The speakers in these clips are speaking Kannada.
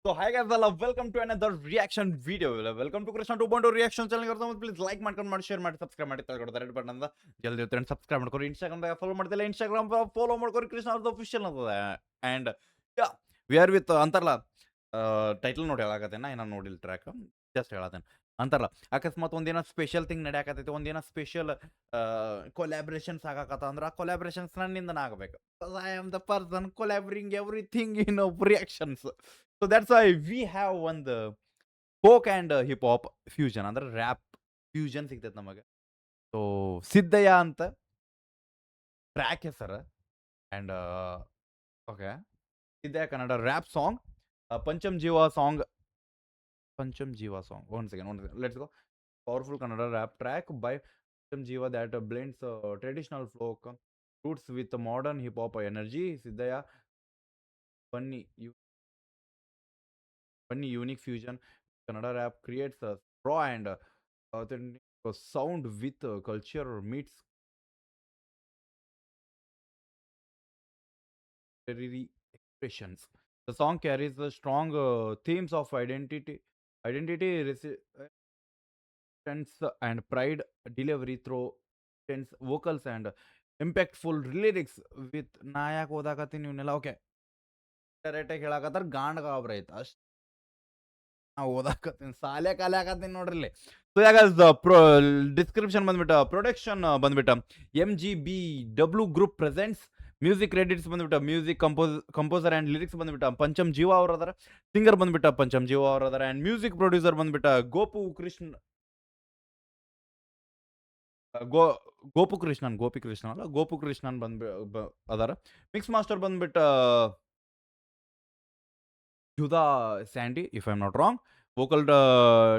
So hi guys, all welcome to another reaction video. Welcome to Krishna 2.0 reaction channel. करता हूँ प्लीज लाइक ಮಾಡ್ಕೊಂಡು ಮಾಡಿ ಶೇರ್ ಮಾಡಿ ಸಬ್ಸ್ಕ್ರೈಬ್ ಮಾಡಿ ತಗೊಳ್ತಾರೆ ರೆಡ್ ಬಟನ್ ಅಂತ ಜಲ್ದಿ ಇರ್ತಾರೆ ಸಬ್ಸ್ಕ್ರೈಬ್ ಮಾಡ್ಕೊರಿ ಇನ್ಸ್ಟಾಗ್ರಾಮ್ ದಾಗ ಫಾಲೋ ಮಾಡ್ತಿಲ್ಲ ಇನ್ಸ್ಟಾಗ್ರಾಮ್ ಫಾಲೋ ಮಾಡ್ಕೊರಿ ಕೃಷ್ಣ ಅವ್ರದ್ದು ಅಫಿಷಿಯಲ್ ಅಂತದ and yeah we are with ಅಂತಾರಲ್ಲ ಟೈಟಲ್ ನೋಡಿ ಹೇಳಾಕತ್ತೆ ನಾ ಏನೋ ನೋಡಿಲ್ಲ ಟ್ರ್ಯಾಕ್ ಜಸ್ಟ್ ಹೇಳತ್ತೇನೆ ಅಂತಾರಲ್ಲ ಅಕಸ್ಮಾತ್ ಒಂದಿನ ಸ್ಪೆಷಲ್ ಥಿಂಗ್ ನಡೆಯಕತ್ತೈತಿ ಒಂದಿನ ಸ್ಪೆಷಲ್ ಕೊಲಾಬ್ರೇಷನ್ಸ್ ಆಗಾಕತ್ತ ಅಂದ್ರೆ ಆ ಕೊಲಾಬ್ರೇಷನ್ಸ್ ನನ್ನಿಂದ ಆಗಬೇಕು I am the person collaborating everything in reactions. So that's why we have one the folk and hip hop fusion ಅಂದ್ರೆ rap fusion ಸಿಗ್ತೈತೆ ನಮಗೆ. ಸೊ ಸಿದ್ದಯ್ಯ ಅಂತ ಟ್ರ್ಯಾಕ್ ಹೆಸರು and okay Siddaiah Kannada rap song Pancham Jeeva song one second let's go powerful Kannada rap track by Pancham Jeeva that blends traditional folk roots with modern hip hop energy. Siddaiah funny unique fusion Kannada rap creates a raw and authentic sound with culture meets literary expressions. The song carries the strong themes of identity, resistance, and pride, delivery through tense vocals and impactful lyrics with Nayak ಓದಾಕತ್ತೀನಿ ಇವನ್ನೆಲ್ಲ ಓಕೆ ಡೈರೆಕ್ಟಾಗಿ ಹೇಳಾಕತ್ತಾರ ಗಾಂಡ್ ಗಾಬ್ರ ಐತೆ ಅಷ್ಟು ಓದಾಕತ್ತೀನಿ ಸಾಲೆ ಕಾಲೆ ಹಾಕತ್ತೀನಿ ನೋಡ್ರಿ. ಸೊ ಯಾಗ ಡಿಸ್ಕ್ರಿಪ್ಷನ್ ಬಂದ್ಬಿಟ್ಟ ಪ್ರೊಡಕ್ಷನ್ ಬಂದ್ಬಿಟ್ಟ MGBW group presents music credits ಬಂದ್ಬಿಟ್ಟ ಮ್ಯೂಸಿಕ್ ಕಂಪೋಸರ್ ಆ್ಯಂಡ್ ಲಿರಿಕ್ಸ್ ಬಂದ್ಬಿಟ್ಟ ಪಂಚಮ್ ಜೀವ ಅವ್ರ ಅದಾರ, ಸಿಂಗರ್ ಬಂದ್ಬಿಟ್ಟ ಪಂಚಮ್ ಜೀವ ಅವ್ರ ಅದಾರ ಆ್ಯಂಡ್ ಮ್ಯೂಸಿಕ್ ಪ್ರೊಡ್ಯೂಸರ್ ಬಂದ್ಬಿಟ್ಟ ಗೋಪು ಕೃಷ್ಣನ್ ಅಲ್ಲ ಗೋಪು ಕೃಷ್ಣನ್ ಅದಾರ. ಮಿಕ್ಸ್ ಮಾಸ್ಟರ್ ಬಂದ್ಬಿಟ್ಟ Judah Sandhy if I am not wrong. Vocal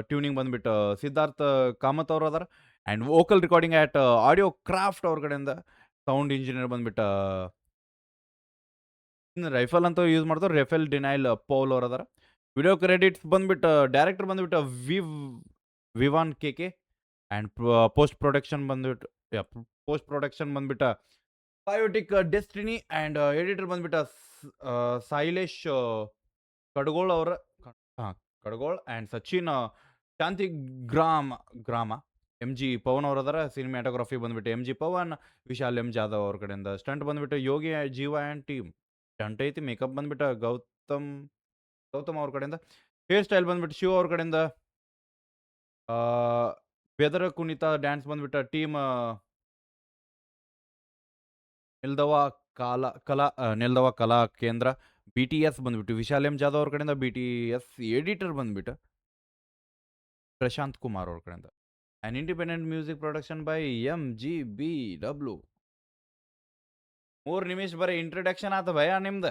tuning ಬಂದ್ಬಿಟ್ಟು ಸಿದ್ಧಾರ್ಥ್ ಕಾಮತ್ ಅವ್ರು ಅದಾರ and vocal recording at Audio Craft ಅವ್ರ ಕಡೆಯಿಂದ. ಸೌಂಡ್ ಇಂಜಿನಿಯರ್ ಬಂದ್ಬಿಟ್ಟು ರೈಫಲ್ ಅಂತ ಯೂಸ್ ಮಾಡ್ತಾರೆ ರೆಫೆಲ್ ಡಿನೈಲ್ ಪೌಲ್ ಅವ್ರ ಅದಾರ. ವಿಡಿಯೋ ಕ್ರೆಡಿಟ್ಸ್ ಬಂದ್ಬಿಟ್ಟು ಡೈರೆಕ್ಟರ್ ಬಂದ್ಬಿಟ್ಟು Vivaan K and post production ಬಂದ್ಬಿಟ್ಟು ಬಯೋಟಿಕ್ ಡೆಸ್ಟಿನಿ ಆ್ಯಂಡ್ ಎಡಿಟರ್ ಬಂದ್ಬಿಟ್ಟು ಸೈಲೇಶ್ ಕಡ್ಗೋಳ್ ಅವರ ಕಡ್ಗೋಳ್ ಆ್ಯಂಡ್ ಸಚಿನ್ ಶಾಂತಿ ಗ್ರಾಮ MG ಪವನ್ ಅವ್ರ ಅದಾರ. ಸಿನಿಮ್ಯಾಟೋಗ್ರಫಿ ಬಂದ್ಬಿಟ್ಟು MG ಪವನ್, ವಿಶಾಲ್ M ಜಾಧವ್ ಅವ್ರ ಕಡೆಯಿಂದ. ಸ್ಟಂಟ್ ಬಂದ್ಬಿಟ್ಟು ಯೋಗಿ ಜೀವ ಆ್ಯಂಡ್ ಟೀಮ್ ಸ್ಟಂಟ್ ಐತಿ. ಮೇಕಪ್ ಬಂದ್ಬಿಟ್ಟು ಗೌತಮ್ ಅವ್ರ ಕಡೆಯಿಂದ. ಹೇರ್ ಸ್ಟೈಲ್ ಬಂದ್ಬಿಟ್ಟು ಶಿವ ಅವ್ರ ಕಡೆಯಿಂದ. ಬೆದರ ಕುಣಿತ ಡ್ಯಾನ್ಸ್ ಬಂದ್ಬಿಟ್ಟು ಟೀಮ್ ನೆಲ್ದವ ಕಲಾ ಕೇಂದ್ರ. BTS ಬಂದ್ಬಿಟ್ಟು ವಿಶಾಲ್ M ಜಾಧವ್ ಅವ್ರ ಕಡೆಯಿಂದ. BTS ಎಡಿಟರ್ ಬಂದ್ಬಿಟ್ಟು ಪ್ರಶಾಂತ್ ಕುಮಾರ್ ಅವ್ರ ಕಡೆಯಿಂದ. And independent music production by MGBW. 3 ನಿಮಿಷ ಬರೀ ಇಂಟ್ರೊಡಕ್ಷನ್ ಆತ ಭಯ ನಿಮ್ದು.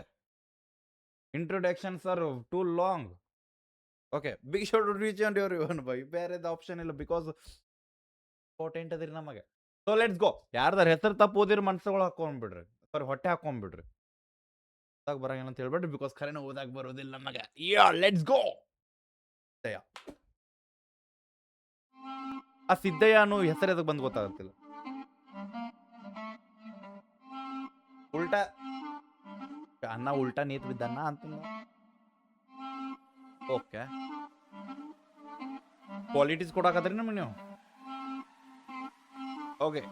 Introduction sir too long. Okay big show to reach on your ಇವನ್ ಬೈ ಬೇರೆದ ಆಪ್ಷನ್ ಇಲ್ಲ ಬಿಕಾಸ್ ಇಂಪಾರ್ಟೆಂಟ್ ಅದ್ರಿ ನಮಗೆ. So let's go. ಯಾರ್ದಾರ ಹೆಸರು ತಪ್ಪು ಓದಿರ ಮನ್ಸುಗಳು ಹಾಕೊಂಡ್ಬಿಡ್ರಿ, ಸಾರಿ ಹೊಟ್ಟೆ ಹಾಕೊಂಡ್ಬಿಡ್ರಿ. ಓದಾಕ್ ಬರಂಗಿಲ್ಲ ಅಂತ ಹೇಳ್ಬಿಡ್ರಿ ಬಿಕಾಸ್ ಖರೇನ ಓದಾಕ್ ಬರೋದಿಲ್ಲ ನಮಗೆ. Yeah let's go. ಆ ಸಿದ್ದಯ್ಯ ಅನ್ನೋ ಹೆಸರು ಎದಕ್ಕೆ ಬಂದು ಗೊತ್ತಾಗತ್ತಿಲ್ಲ. ಉಲ್ಟಾ ಅನ್ನ ಉಲ್ಟಾ ನೀತ್ ಬಿದ್ದನ್ನ ಅಂತ. ಓಕೆ ಕ್ವಾಲಿಟೀಸ್ ಕೊಡಾಕತ್ರಿ ನಮಗೆ ನೀವು. ಓಕೆ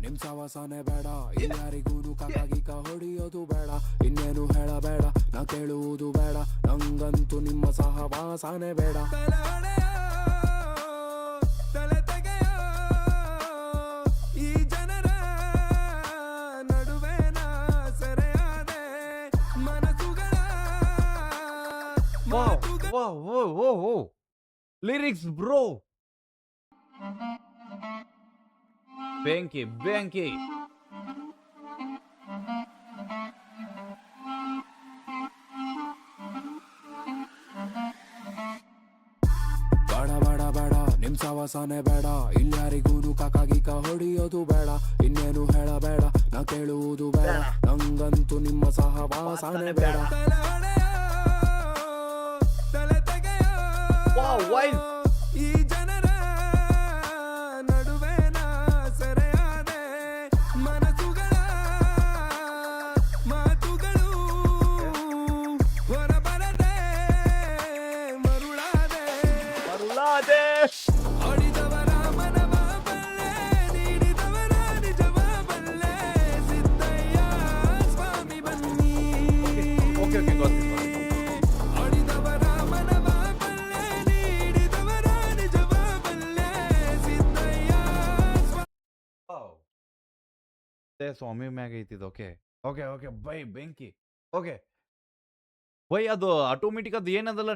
ನಿಮ್ ಸವಾಸನೆ ಬೇಡ, ಯಾರಿಗೂನು ಕಾಕಾಗಿಕ ಹೊಡಿಯೋದು ಬೇಡ, ಇನ್ನೇನು ಹೇಳಬೇಡ, ನಾ ಕೇಳುವುದು ಬೇಡ, ನಂಗಂತೂ ನಿಮ್ಮ ಸಹವಾಸನೆ ಬೇಡ. ತಲೆ ತೆಗೆಯ ಈ ಜನರ ನಡುವೆ ನಾ ಸೆರೆಯಾದೆ ಮನಸ್ಸುಗಳ ಲಿರಿಕ್ಸ್ ಬ್ರೋ ಬೆಂಕಿ ಬೇಡ ನಿಮ್ ಸವಾಸನೆ ಬೇಡ, ಇಲ್ಯಾರಿಗೂನು ಕಾಕಾಗಿಕ ಹೊಡಿಯೋದು ಬೇಡ, ಇನ್ನೇನು ಹೇಳಬೇಡ, ನಾ ಕೇಳುವುದು ಬೇಡ, ನಂಗಂತೂ ನಿಮ್ಮ ಸಹವಾಸನೆ ಬೇಡ. ತಲೆ ತೆಗೆಯ ಈ ಜನರ ನಡುವೆ ನಾ ಸೆರೆಯಾದೆ ಮನಸ್ಸುಗಳ ಓಕೆ ಓಕೆ ಗೊತ್ತಿತ್ತು. ಆಡಿದವರ ಮನವ ಬಲ್ಲೆ ನೀಡಿದವರ ನಿಜವ ಬಲ್ಲೆ ಸಿದ್ದಯ್ಯ ಸ್ವಾಮಿ ಮ್ಯಾಗ ಐತಿದ್. ಓಕೆ ಓಕೆ ಓಕೆ ಬೈ ಬೆಂಕಿ. ಓಕೆ ಬೈ ಅದು ಆಟೋಮೆಟಿಕ್ ಅದು ಏನದಲ್ಲ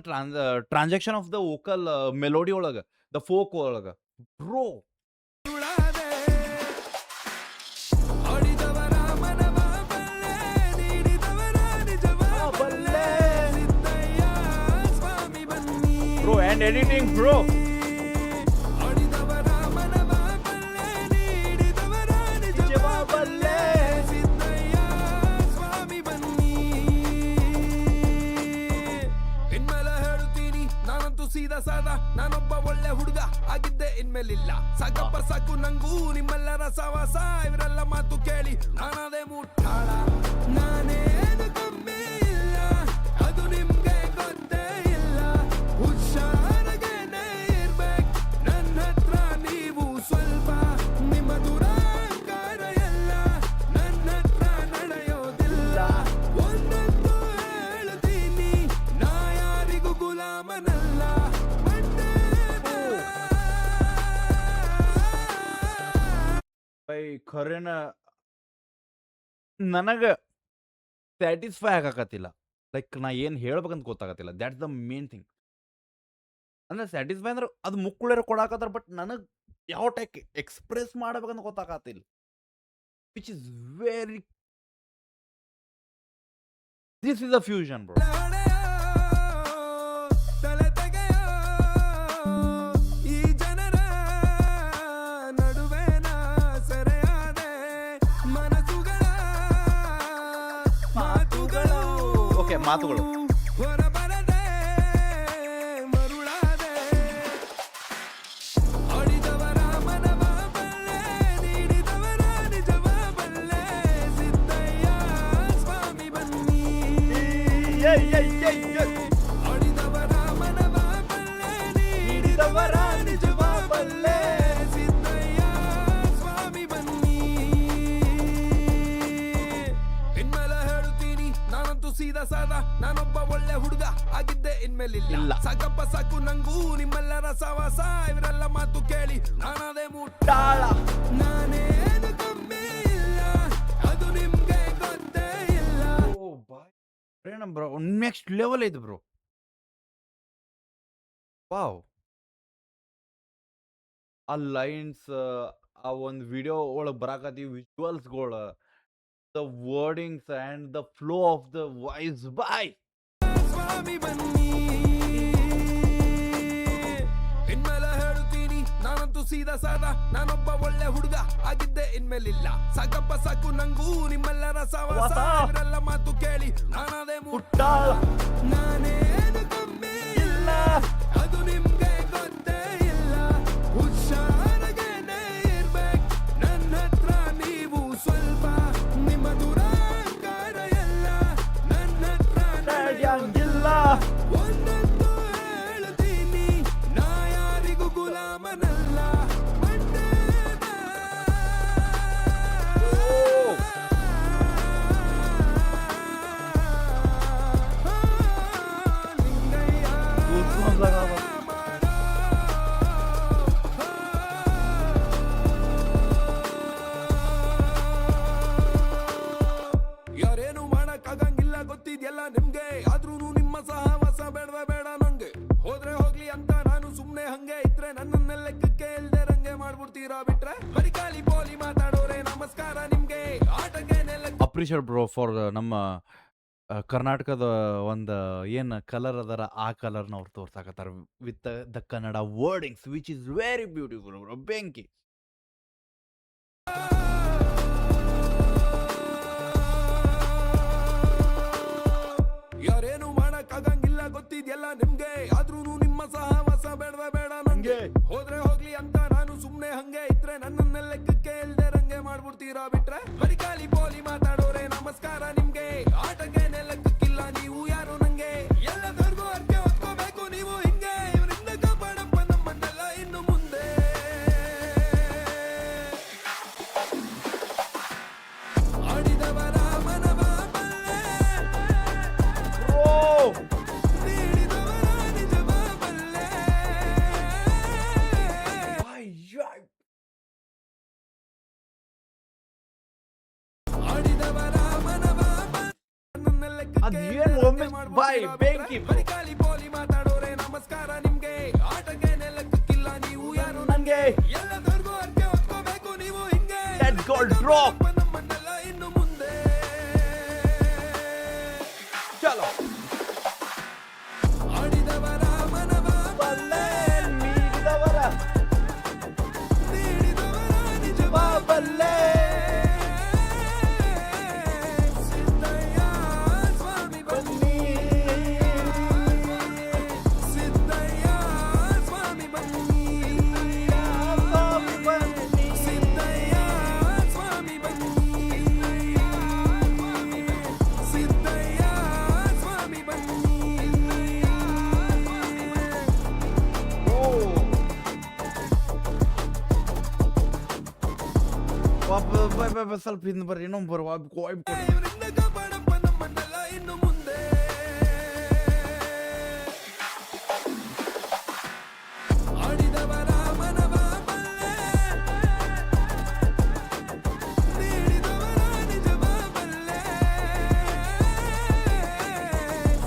transaction of the vocal melody ಒಳಗ ದ ಫೋಕ್ ಒಳಗ ಬ್ರೋ. ಸುಳಾದೆ ಆಡಿದವರ ಮನವ ಬಲ್ಲೆ ನೀಡಿದವರ ನಿಜವ ಬಲ್ಲೆ ಸಿದ್ದಯ್ಯ ಸ್ವಾಮಿ ಬನ್ನಿ ಬ್ರೋ ಆ್ಯಂಡ್ ಎಡಿಟಿಂಗ್ ಬ್ರೋ. ಆಡಿದವರ ಮನವ ಬಲ್ಲೆ ನೀಡಿದವರ ನಿಜವ ಬಲ್ಲೆ ಸಿದ್ದಯ್ಯ ಸ್ವಾಮಿ ಬನ್ನಿ. ಇನ್ಮೇಲೆ ಹೇಳುತ್ತೀನಿ ನಾನಂತೂ ಸೀದಾ ಸಾದ, ನಾನೊಬ್ಬ ಒಳ್ಳೆ ಹುಡುಗ ಆಗಿದ್ದೆ ಇನ್ಮೇಲಿಲ್ಲ. ಸಾಕಪ್ಪ ಸಾಕು ನಂಗೂ ನಿಮ್ಮೆಲ್ಲರ ಸವಾಸ, ಇವರೆಲ್ಲ ಮಾತು ಕೇಳಿ ನಾನದೇ ಮುಟ್ಟಾಳ. ನಾನೇನು ಕಮ್ಮಿ ಇಲ್ಲ ಅದು ನಿಮ್ಗೆ ಗೊತ್ತೇ ಇಲ್ಲ. ಹುಷಾರಾಗೇನೆ ಇರ್ಬೇಕು ನನ್ನ ಹತ್ರ ನೀವು ಸ್ವಲ್ಪ. ನಿಮ್ಮ ದುರಾಂಕಾರ ಎಲ್ಲ ನನ್ನ ಹತ್ರ ನಡೆಯೋದಿಲ್ಲ. ಒಂದೊಂದು ಹೇಳ್ತೀನಿ ನಾ ಯಾರಿಗೂ ಗುಲಾಮನಲ್ಲ. ಬೈ ಖರೇನ ನನಗೆ ಸ್ಯಾಟಿಸ್ಫೈ ಆಗಾಕತ್ತಿಲ್ಲ. ಲೈಕ್ ನಾ ಏನು ಹೇಳ್ಬೇಕಂತ ಗೊತ್ತಾಗತ್ತಿಲ್ಲ. That's the main thing. ಅಂದ್ರೆ ಸ್ಯಾಟಿಸ್ಫೈ ಅಂದ್ರೆ ಅದು ಮುಕ್ಕುಳೇರ ಕೊಡಾಕತ್ತಾರ, ಬಟ್ ನನಗೆ ಯಾವ ಟೈಪ್ ಎಕ್ಸ್ಪ್ರೆಸ್ ಮಾಡ್ಬೇಕಂತ ಗೊತ್ತಾಗತ್ತಿಲ್ಲ. Which is very this is a fusion bro. ತಲೆ ತೆಗೆಯೋ ಈ ಜನರ ನಡುವೆನ ಸೆರೆಯಾದೆ ಮನಸ್ಸುಗಳ ಮಾತುಗಳು. ಓಕೆ ಮಾತುಗಳು ಹೊರಬರದೆ ಮರುಳಾದೆ. ಆಡಿದವರ ಮನವ ಬಲ್ಲೆ ನೀಡಿದವರ ನಿಜವ ಬಲ್ಲೆ ಸಿದ್ದಯ್ಯ ಸ್ವಾಮಿ ಬನ್ನಿ. ಆಡಿದವರ ಮನವ ಬಲ್ಲೆ ನೀಡಿದವರ ನಿಜವ ಬಲ್ಲೆ ಸಿದ್ದಯ್ಯ ಸ್ವಾಮಿ ಬನ್ನಿ. ಇನ್ಮೇಲೆ ಹೇಳುತ್ತೀನಿ ನಾನಂತೂ ಸೀದಾ ಸಾದ, ನಾನೊಬ್ಬ ಒಳ್ಳೆ ಹುಡುಗ ಆಗಿದ್ದೆ ಇನ್ಮೇಲಿಲ್ಲ. ಇಲ್ಲ. ಸಾಕಪ್ಪ ಸಾಕು ನಂಗೂ ನಿಮ್ಮೆಲ್ಲರ ಸವಾಸ, ಇವರೆಲ್ಲ ಮಾತು ಕೇಳಿ ನಾನದೇ ಮುಟ್ಟಾಳ. ತಾಳ. ನಾನೇನು ಕಮ್ಮಿ ಇಲ್ಲ ಅದು ನಿಮ್ಗೆ ಗೊತ್ತೇ ಇಲ್ಲ. Oh boy bro next level ಐತೆ ಬ್ರೋ. ವಾವ್ ಆ ಲೈನ್ಸ್, ಆ ಒಂದು ವಿಡಿಯೋ ಒಳಗೆ ಬರಾಕತ್ತೀವಿ ವಿಜುವಲ್ಸ್ಗಳು, the wordings and the flow of the voice boy. ಸ್ವಾಮಿ ಬನ್ನಿ. ಇನ್ಮೇಲೆ ಹೇಳುತ್ತೀನಿ ನಾನಂತೂ ಸೀದಾ ಸಾದ, ನಾನೊಬ್ಬ ಒಳ್ಳೆ ಹುಡುಗ ಆಗಿದ್ದೆ ಇನ್ಮೇಲಿಲ್ಲ. ಸಾಕಪ್ಪ ಸಾಕು ನಂಗೂ ನಿಮ್ಮೆಲ್ಲರ ಸವಾಸ, ಇವರೆಲ್ಲ ಮಾತು ಕೇಳಿ ನಾನದೇ ಮುಟ್ಟಾಳ. ನಾನೇನು ಕಮ್ಮಿ ಇಲ್ಲ ಅದು ನಿಮ್ಗೆ ಗೊತ್ತೇ ಇಲ್ಲ. ಹುಷಾರಾಗೇನೆ ಇರ್ಬೇಕು ನನ್ನ ಹತ್ರ ನೀವು ಸ್ವಲ್ಪ. ನಿಮ್ಮ ದುರಾಂಕಾರ ಎಲ್ಲ ನನ್ನ ಹತ್ರ ನಡೆಯೋದಿಲ್ಲ. ಒಂದೊಂದು ಹೇಳ್ತೀನಿ ನಾ ಯಾರಿಗೂ ಗುಲಾಮನಲ್ಲ. ಮಂಡ್ಯದ ಲಿಂಗಯ್ಯ ಯಾರೇನು ಮಾಡಕ್ಕಾಗಂಗಿಲ್ಲ ಗೊತ್ತಿದ್ಯಲ್ಲ ನಿಮ್ಗೆ. ಆದ್ರೂ ನಿಮ್ಮ ಸಹವಾಸ ಬೇಡವೇ ಬೇಡ ನಂಗೆ. ಹೋದ್ರೆ ಹೋಗ್ಲಿ ಅಂತ ನಾನು ಸುಮ್ನೆ ಹಂಗೆ ಇದ್ರೆ ನನ್ನನ್ನೆಲ್ಲ ಲೆಕ್ಕಕ್ಕೆ ಇಲ್ದೆ ರಂಗೆ ಮಾಡ್ಬಿಡ್ತೀರಾ. ಬಿಟ್ರೆ ಬರಿಕಾಲಿ ಪೋಲಿ ಮಾತಾಡೋರೆ ನಮಸ್ಕಾರ ನಿಮ್ಗೆ. ಆಟಕ್ಕೆ ನೆಲಕ್ಕೆ ಅಪ್ರಿಷಿಯೇಟ್ ಬ್ರೋ ಫಾರ್ ನಮ್ಮ ಕರ್ನಾಟಕದ ಒಂದು ಏನು ಕಲರ್ ಅದರ ಆ ಕಲರ್ನ ಅವ್ರು ತೋರ್ಸಾಕತ್ತಾರ with the Kannada wordings which is very beautiful bro. ಬೆಂಕಿ. ಯಾರೇನು ಮಾಡಕ್ಕಾಗಂಗಿಲ್ಲ ಗೊತ್ತಿದ್ಯಲ್ಲ ನಿಮ್ಗೆ. ಆದ್ರೂ ನಿಮ್ಮ ಸಹವಾಸ ಬೇಡವೇ ಬೇಡ ನಂಗೆ. ಹೋದ್ರೆ ಹೋಗ್ಲಿ ಅಂತ ನಾನು ಸುಮ್ನೆ ಹಂಗೆ ಇದ್ರೆ ನನ್ನನ್ನೆಲ್ಲ ಲೆಕ್ಕಕ್ಕೆ ಇಲ್ದೆ ರಂಗೆ ಮಾಡ್ಬಿಡ್ತೀರಾ. ಬಿಟ್ರೆ ಬರಿಕಾಲಿ ಪೋಲಿ ಮಾತಾಡೋರೆ ನಮಸ್ಕಾರ ನಿಮ್ಗೆ. ಆಟಕ್ಕೆ ನೆಲಕ್ಕಿಲ್ಲ ನೀವು ಯಾರು ನಂಗೆ. ಎಲ್ಲದರ್ಗೂ ಅರ್ಕೆ ಹೊತ್ಕೋಬೇಕು ನೀವು ಹಿಂಗೆ. ಇವರಿಂದ ಕಾಪಾಡಪ್ಪ ನಮ್ಮನ್ನೆಲ್ಲ ಇನ್ನು ಮುಂದೆ. ಆಡಿದವರ ಮನವ ಬಲ್ಲೆ ಅದೇನು ಒಮ್ಮೆ ಬಾಯ್ ಬೆಂಕಿ bro. ಬರಿಗಾಲಿ ಪೋಲಿ ಮಾತಾಡೋರೆ ನಮಸ್ಕಾರ ನಿಮ್ಗೆ ಆಟಕ್ಕೆ ನೆಲಕ್ಕಿಲ್ಲ ನೀವು ಯಾರು ನಂಗೆ ಎಲ್ಲದರ್ಗೂ ಅರ್ಕೆ ಹೊತ್ಕೋಬೇಕು ನೀವು ಹಿಂಗೆ Let's go drop. ನಮ್ಮನ್ನೆಲ್ಲ ಇನ್ನು ಮುಂದೆ ಚಲೋ ಆಡಿದವರ ಮನವ ಬಲ್ಲೆ ನೀಡಿದವರ ನೀಡಿದವರ ನಿಜವ ಬಲ್ಲೆ ಸಿದ್ದಯ್ಯ ಸ್ವಾಮಿ ಬನ್ನಿ ಸಿದ್ದಯ್ಯ ಸ್ವಾಮಿ ಬನ್ನಿ ಸಿದ್ದಯ್ಯ ಸ್ವಾಮಿ ಬನ್ನಿ ಸಿದ್ದಯ್ಯ ಸ್ವಾಮಿ ಬನ್ನಿ ಸ್ವಲ್ಪ ಹಿಂದ್ ಬರ್ರಿ ಇನ್ನೊಂದು ಬರುವ ವಾಯ್ಬ್ ಕೊಡಿ ಇವರಿಂದ ಕಾಪಾಡಪ್ಪ ನಮ್ಮನ್ನೆಲ್ಲ ಇನ್ನು ಮುಂದೆ ಆಡಿದವರ ಮನವ ಬಲ್ಲೆ ನೀಡಿದವರ ನಿಜವ ಬಲ್ಲೆ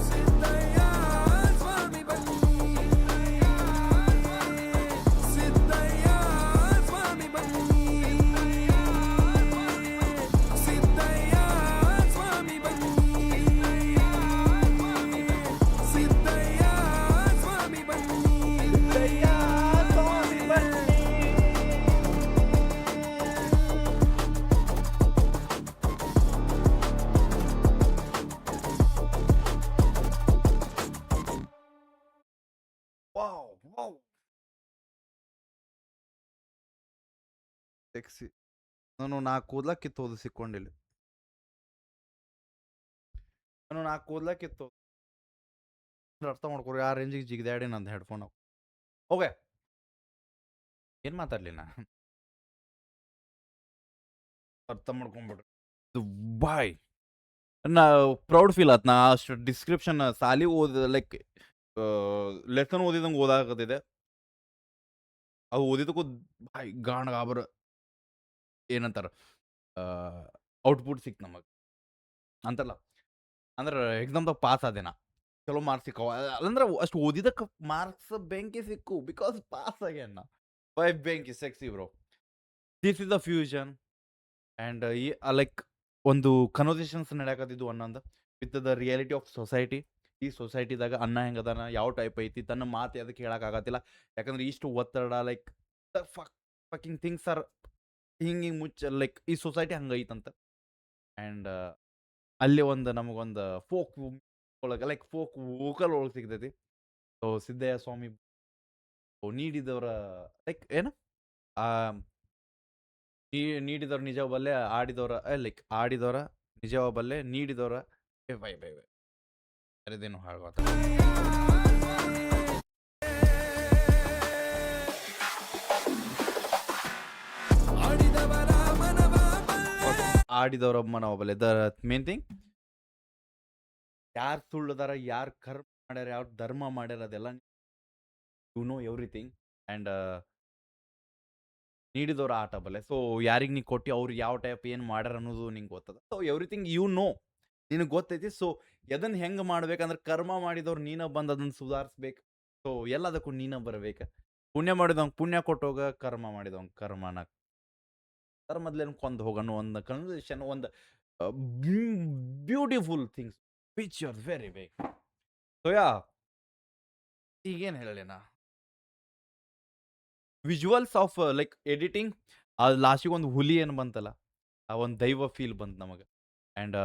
ಸಿದ್ದಯ್ಯ ಸ್ವಾಮಿ ಬನ್ನಿ ಸಿದ್ದಯ್ಯ ಸ್ವಾಮಿ ಬನ್ನಿ ಸಿದ್ದಯ್ಯ ಸ್ವಾಮಿ ಬನ್ನಿ ಸಿದ್ದಯ್ಯ ಸ್ವಾಮಿ ಬನ್ನಿ ವಾವ್ ಸೆಕ್ಸಿ ನಾನು ನಾ ಕೂದ್ಲ ಕಿತ್ತೋದು ಸಿಕ್ಕೊಂಡಿಲ್ಲ ನಾನು ನಾ ಕೂದ್ಲ ಕಿತ್ತೋದು ಅರ್ಥ ಮಾಡ್ಕೊರಿ ಆ ರೇಂಜಿಗೆ ಜಿಗಿದಾಡಿ ನಂದು ಹೆಡ್ಫೋನ್ ಓಕೆ ಏನ್ ಮಾತಾಡ್ಲಿ ನಾ ಅರ್ಥ ಮಾಡ್ಕೊಂಬಿಡ್ರಿ ಬಾಯ್ ನಾ ಪ್ರೌಡ್ ಫೀಲ್ ಆತ್ ನಾ ಅಷ್ಟು ಡಿಸ್ಕ್ರಿಪ್ಷನ್ ಸಾಲಿ ಓದ ಲೈಕ್ ಲೆಸನ್ ಓದಿದಂಗೆ ಓದಾಕತ್ತಿದೆ ಅವು ಓದಿದಕ್ಕೂ ಬಾಯ್ ಗಾಣ ಗಾಬರ ಏನಂತಾರ ಔಟ್ಪುಟ್ ಸಿಕ್ತು ನಮಗೆ ಅಂತಲ್ಲ ಅಂದ್ರೆ ಎಕ್ಸಾಮ್ದಾಗ ಪಾಸ್ ಆದೇನ ಚಲೋ ಮಾರ್ಕ್ಸ್ ಸಿಕ್ಕವ ಅಂದ್ರೆ ಅಷ್ಟು ಓದಿದಕ್ಕೆ ಮಾರ್ಕ್ಸ್ ಬೆಂಕಿ ಸಿಕ್ಕು ಬಿಕಾಸ್ ಪಾಸ್ ಆಗ್ಯಾನ ಬೈ ಬೆಂಕಿ sexy bro this is the fusion and ಈ ಲೈಕ್ ಒಂದು ಕನ್ವರ್ಸೇಷನ್ಸ್ ನಡೆಯಕತ್ತಿದ್ದು ಅನ್ನೊಂದು with the reality of society ಈ ಸೊಸೈಟಿದಾಗ ಅನ್ನ ಹೆಂಗದಾನ ಯಾವ ಟೈಪ್ ಐತಿ ತನ್ನ ಮಾತು ಅದಕ್ಕೆ ಹೇಳೋಕ್ಕಾಗತ್ತಿಲ್ಲ ಯಾಕಂದ್ರೆ ಇಷ್ಟು ಒತ್ತಡ ಲೈಕ್ ಫಕಿಂಗ್ ಥಿಂಗ್ಸ್ ಆರ್ ಹಿಂಗೆ ಮುಚ್ಚ ಲೈಕ್ ಈ ಸೊಸೈಟಿ ಹಂಗೈತಂತ ಆ್ಯಂಡ್ ಅಲ್ಲಿ ಒಂದು ನಮಗೊಂದು ಫೋಕ್ ಒಳಗೆ ಲೈಕ್ ಫೋಕ್ ವೋಕಲ್ ಒಳಗೆ ಸಿಗ್ತೈತಿ ಸೊ ಸಿದ್ದಯ್ಯ ಸ್ವಾಮಿ ನೀಡಿದವರ ಲೈಕ್ ಏನು ನೀಡಿದವ್ರ ನಿಜ ಬಲ್ಲೆ ಆಡಿದವರ ಲೈಕ್ ಆಡಿದವರ ನಿಜವ ಬಲ್ಲೆ ನೀಡಿದವರ ಬೈ ಬೈ ಬೈ ಅದೇನು ಹಾಳ್ವಾತ ಆಡಿದವರ ಮನವ ಬಲ್ಲೆ ಆಡಿದವರ ಮನವ ಬಲ್ಲೆ ದ ಮೇನ್ ಥಿಂಗ್ ಯಾರು ಸುಳ್ಳದಾರ ಯಾರು ಕರ್ಮ ಮಾಡ್ಯಾರ ಯಾರು ಧರ್ಮ ಮಾಡ್ಯಾರ ಅದೆಲ್ಲ ಯು ನೋ ಎವ್ರಿಥಿಂಗ್ ಆ್ಯಂಡ್ ನೀಡಿದವ್ರ ಆಟ ಬಲ್ಲೆ ಸೊ ಯಾರಿಗೆ ನೀ ಕೊಟ್ಟು ಅವ್ರು ಯಾವ ಟೈಪ್ ಏನು ಮಾಡ್ಯಾರ ಅನ್ನೋದು ನಿಂಗೆ ಗೊತ್ತದ ಸೊ ಎವ್ರಿಥಿಂಗ್ ಯು ನೋ ನಿನಗೆ ಗೊತ್ತೈತಿ ಸೊ ಅದನ್ನು ಹೆಂಗೆ ಮಾಡ್ಬೇಕಂದ್ರೆ ಕರ್ಮ ಮಾಡಿದವ್ರು ನೀನ ಬಂದು ಅದನ್ನು ಸುಧಾರಿಸ್ಬೇಕು ಸೊ ಎಲ್ಲದಕ್ಕೂ ನೀನ ಬರ್ಬೇಕು ಪುಣ್ಯ ಮಾಡಿದವಂಗೆ ಪುಣ್ಯ ಕೊಟ್ಟೋಗ ಕರ್ಮ ಮಾಡಿದವಂಗೆ ಕರ್ಮನ ಕರ್ಮದ್ಲೇನು ಕೊಂದು ಹೋಗೋಣ ಒಂದು ಕನ್ವರ್ಸೇಷನ್ ಒಂದು beautiful things which are very big so yeah ಈಗೇನು ಹೇಳಲಿನ ವಿಜುವಲ್ಸ್ ಆಫ್ ಲೈಕ್ ಎಡಿಟಿಂಗ್ ಅದು ಲಾಸ್ಟಿಗೆ ಒಂದು ಹುಲಿ ಏನು ಬಂತಲ್ಲ ಆ ಒಂದು ದೈವ ಫೀಲ್ ಬಂತು ನಮಗೆ ಆ್ಯಂಡ್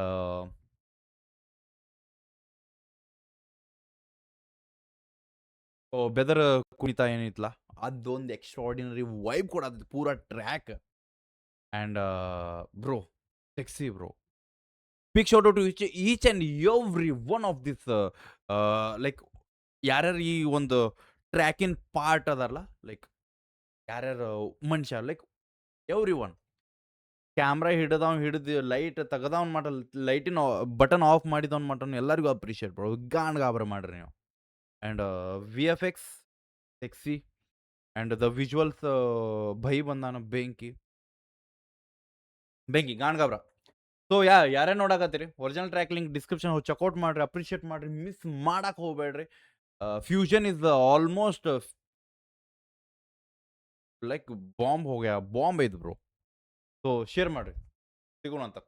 ಬೆದರ್ ಕುಣಿತ ಏನಿತ್ತಲ್ಲ ಅದೊಂದು ಎಕ್ಸ್ಟ್ರಾರ್ಡಿನರಿ ವೈಬ್ ಕೊಡೋದು ಪೂರ track and bro sexy bro big shout out to each and every one of this like ಯಾರ್ಯಾರು ಈ ಒಂದು ಟ್ರ್ಯಾಕಿನ್ ಪಾರ್ಟ್ ಅದಾರಲ್ಲ ಲೈಕ್ ಯಾರ್ಯಾರು ಮನುಷ್ಯ ಲೈಕ್ ಎವ್ರಿ ಒನ್ ಕ್ಯಾಮ್ರಾ ಹಿಡಿದು ಲೈಟ್ ತೆಗದವ್ನ ಮಟ ಲೈಟಿನ ಬಟನ್ ಆಫ್ ಮಾಡಿದವ್ನ ಮಟನ್ ಎಲ್ಲರಿಗೂ ಅಪ್ರಿಷಿಯೇಟ್ ಬ್ರೋ ಗಾಣ ಗಾಬರ ಮಾಡ್ರಿ ನೀವು and V F X sexy and the visuals ಭೈ ಬಂದಾನ ಬೆಂಕಿ ಗಾಣ ಗಾಬ್ರ ಸೊ ಯಾರೇ ನೋಡಕತ್ತೀರಿ original track link description checkout ಮಾಡ್ರಿ, ಅಪ್ರಿಷಿಯೇಟ್ ಮಾಡ್ರಿ, ಮಿಸ್ ಮಾಡಕ್ಕೆ ಹೋಗ್ಬೇಡ್ರಿ. Fusion is almost like bomb ಹೋಗ್ಯಾ, ಬಾಂಬ್ ಐದು ಬ್ರೋ. ಸೊ ಶೇರ್ ಮಾಡ್ರಿ, ಸಿಗೋಣ ಅಂತ.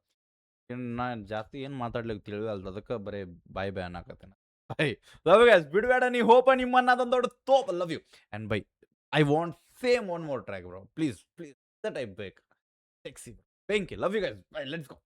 ನಾನು ಜಾಸ್ತಿ ಏನು ಮಾತಾಡ್ಲಿಕ್ಕೆ ತಿಳಿವಲ್ದು, ಅದಕ್ಕೆ ಬರೀ ಬಾಯ್ ಬಾಯ್ ಅನ್ನಕತ್ತೇನೆ. ಬೈ ಲವ್ ಯು ಗೈಸ್, ಬಿಡಬೇಡ ನೀ ಹೋಪ ನಿಮ್ಮನ್ನ ಅದೊಂದು ದೊಡ್ಡ ತೋಪ್. Love you and bye. I want same one more track bro, please that I ಬೇಕ್ sexy. Thank you, love you guys, bye, let's go.